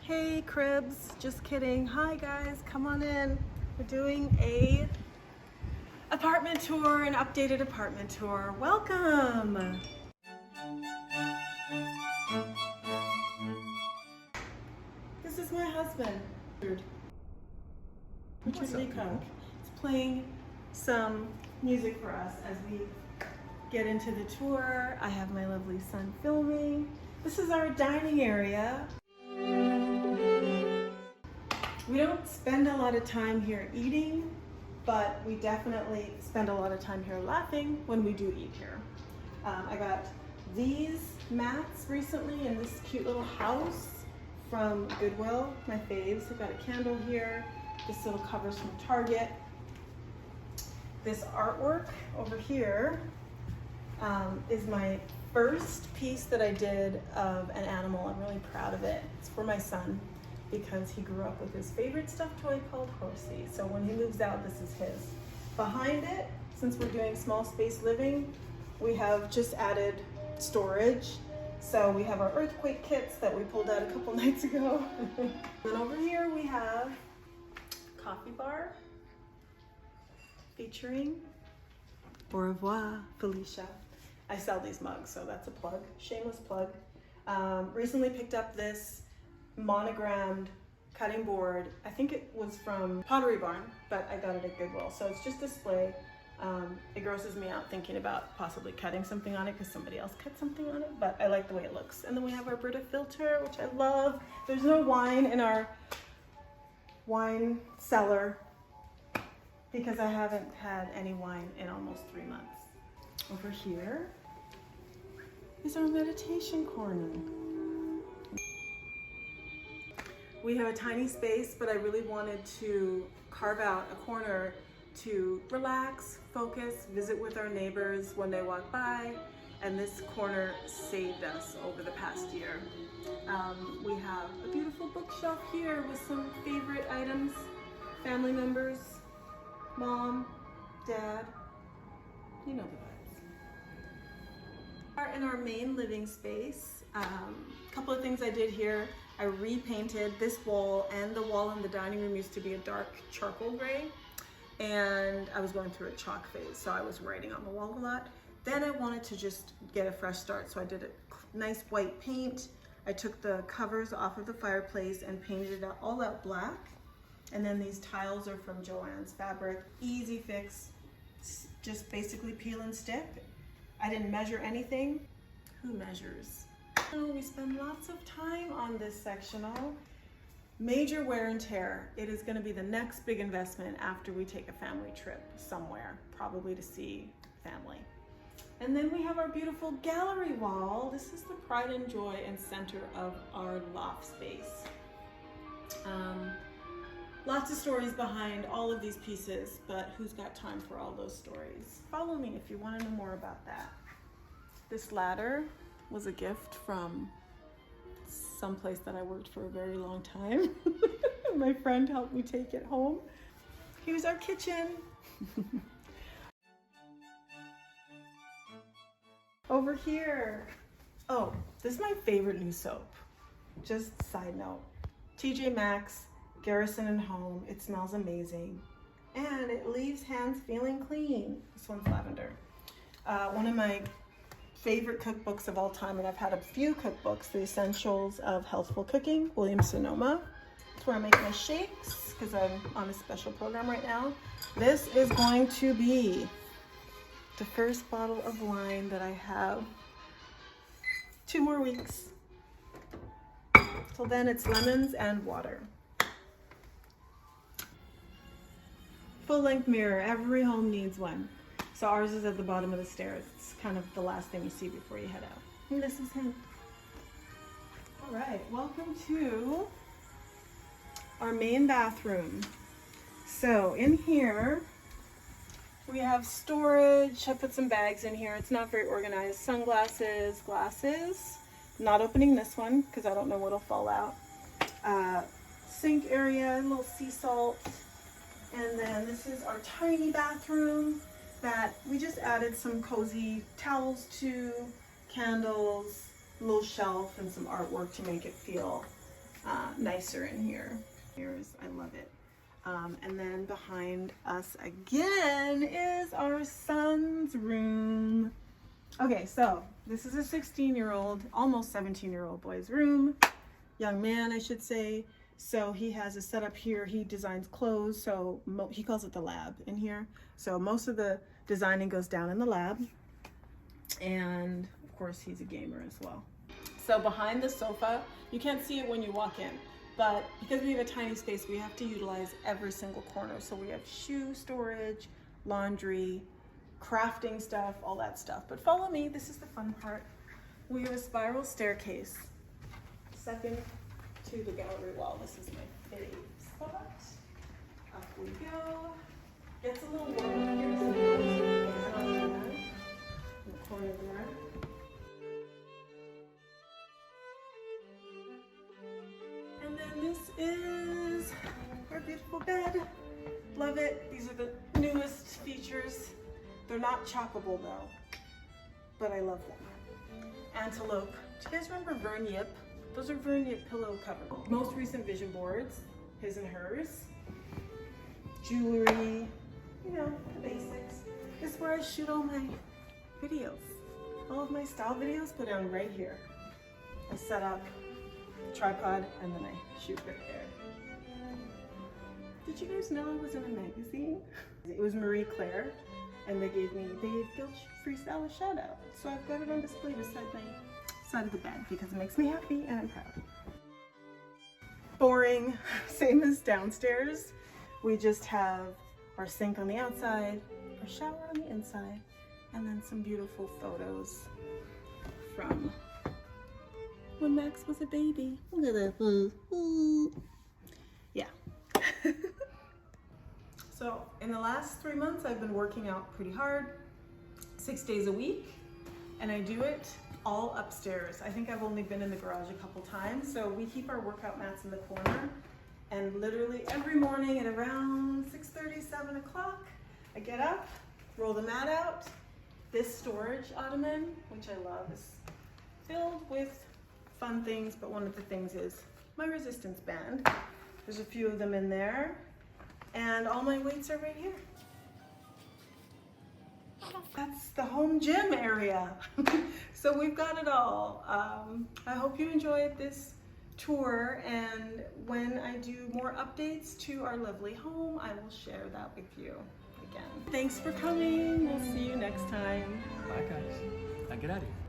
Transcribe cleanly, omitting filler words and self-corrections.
Hey cribs, just kidding. Hi guys, come on in. We're doing a apartment tour, an updated apartment tour. Welcome. This is my husband, Richard Leacock. He's playing some music for us as we get into the tour. I have my lovely son filming. This is our dining area. We don't spend a lot of time here eating, but we definitely spend a lot of time here laughing when we do eat here. I got these mats recently in this cute little house from Goodwill, my faves. I've got a candle here. This little cover's from Target. This artwork over here is my first piece that I did of an animal. I'm really proud of it. It's for my son, because he grew up with his favorite stuffed toy called Horsey. So when he moves out, this is his. Behind it, since we're doing small space living, we have just added storage. So we have our earthquake kits that we pulled out a couple nights ago. And over here we have a coffee bar featuring Au revoir, Felicia. I sell these mugs, so that's a plug, shameless plug. Recently picked up this monogrammed cutting board. I think it was from Pottery Barn, but I got it at Goodwill. So it's just display. It grosses me out thinking about possibly cutting something on it because somebody else cut something on it, but I like the way it looks. And then we have our Brita filter, which I love. There's no wine in our wine cellar because I haven't had any wine in almost 3 months. Over here is our meditation corner. We have a tiny space, but I really wanted to carve out a corner to relax, focus, visit with our neighbors when they walk by, and this corner saved us over the past year. We have a beautiful bookshelf here with some favorite items, family members, mom, dad, you know the vibes. In our main living space, a couple of things I did here. I repainted this wall, and the wall in the dining room used to be a dark charcoal gray, and I was going through a chalk phase, so I was writing on the wall a lot. Then I wanted to just get a fresh start, so I did a nice white paint. I took the covers off of the fireplace and painted it all out black, and then these tiles are from Joann's Fabric. Easy fix, just basically peel and stick. I didn't measure anything. Who measures? We spend lots of time on this sectional. Major wear and tear. It is going to be the next big investment after we take a family trip somewhere, probably to see family. And then we have our beautiful gallery wall. This is the pride and joy and center of our loft space. Lots of stories behind all of these pieces, but who's got time for all those stories? Follow me if you want to know more about that. This ladder was a gift from someplace that I worked for a very long time. My friend helped me take it home. Here's our kitchen. Over here. Oh, this is my favorite new soap. Just side note. TJ Maxx, Garrison and Home. It smells amazing. And it leaves hands feeling clean. This one's lavender. One of my favorite cookbooks of all time, and I've had a few cookbooks, The Essentials of Healthful Cooking, Williams-Sonoma. That's where I make my shakes because I'm on a special program right now. This is going to be the first bottle of wine that I have. 2 more weeks. Till then it's lemons and water. Full-length mirror, every home needs one. So ours is at the bottom of the stairs. It's kind of the last thing you see before you head out. And this is him. All right, welcome to our main bathroom. So in here, we have storage. I put some bags in here. It's not very organized. Sunglasses, glasses. Not opening this one because I don't know what'll fall out. Sink area, a little sea salt. And then this is our tiny bathroom that we just added some cozy towels to, candles, a little shelf, and some artwork to make it feel nicer in here. I love it. And then behind us again is our son's room. Okay, so this is a 16-year-old, almost 17-year-old boy's room. Young man, I should say. So he has a setup here. He designs clothes, so he calls it the lab in here. So most of the designing goes down in the lab. And of course, he's a gamer as well. So behind the sofa, you can't see it when you walk in, but because we have a tiny space, we have to utilize every single corner. So we have shoe storage, laundry, crafting stuff, all that stuff. But follow me, this is the fun part. We have a spiral staircase, second to the gallery wall. This is my fave spot. Up we go. Gets a little warm up here, so in the corner there. And then this is our beautiful bed. Love it. These are the newest features. They're not choppable though, but I love them. Antelope. Do you guys remember Vern Yip? Those are Vern Yip pillow covers. Most recent vision boards, his and hers. Jewelry, you know, the basics. This is where I shoot all my videos. All of my style videos go down right here. I set up a tripod and then I shoot right there. Did you guys know I was in a magazine? It was Marie Claire, and they gave Gil Freestyle a shout out. So I've got it on display beside my side of the bed because it makes me happy and I'm proud. Boring, same as downstairs. We just have our sink on the outside, our shower on the inside, and then some beautiful photos from when Max was a baby. Look at that. Yeah. So in the last 3 months, I've been working out pretty hard, 6 days a week, and I do it all upstairs. I think I've only been in the garage a couple times, so we keep our workout mats in the corner, and literally every morning at around 6:30, 7 o'clock, I get up, roll the mat out. This storage ottoman, which I love, is filled with fun things, but one of the things is my resistance band. There's a few of them in there, and all my weights are right here. That's the home gym area. So we've got it all. I hope you enjoyed this tour, and when I do more updates to our lovely home, I will share that with you again. Thanks for coming. We'll see you next time. Bye guys. Now get out of here.